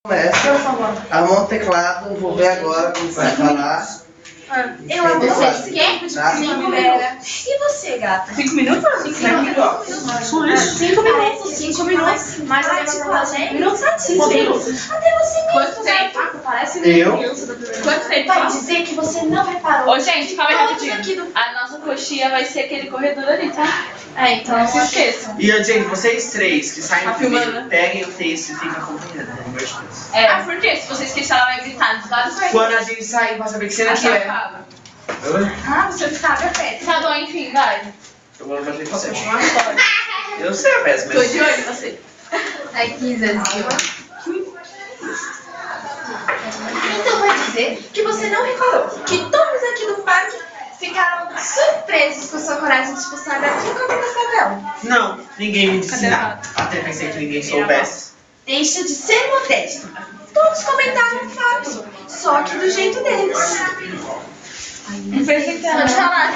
Começa, arruma um teclado, vou ver agora como você vai falar. Eu amo você. Quem? Tá? 5 minutos. E você, gata? 5 minutos? 5 minutos. 5 minutos. 5 minutos. Mais praticamente. Minutos satisfeitos. Até você mesmo. Quanto tempo? Parece Eu? Quanto tempo? Vai dizer que você não reparou. Ô, gente, calma aí Todos aqui rapidinho. do- A nossa coxinha vai ser aquele corredor ali, tá? Então Não se esqueçam. E, gente, vocês três que saem Tá primeiro, filmando? peguem o texto e fiquem acompanhando, pelo amor de Deus. Ah, por quê? Se você esquecer, ela vai gritar dos lados. Quando a gente sair, pra saber que cena que é. Oi? Ah, você sabe a festa. Tá bom, enfim, vai. Eu vou fazer pra você. Uma história. Eu sei a peça, Tô mas... de olho em você. Ai, que Zezinho. Então vai dizer que você não reparou que todos aqui do parque ficaram surpresos com sua coragem de expulsar daqui como cascavel. Não, ninguém me disse Cadê nada. Até pensei que ninguém soubesse. Deixa de ser modesto. Todos comentaram o fato, só que do jeito deles. Não fez Pode falar.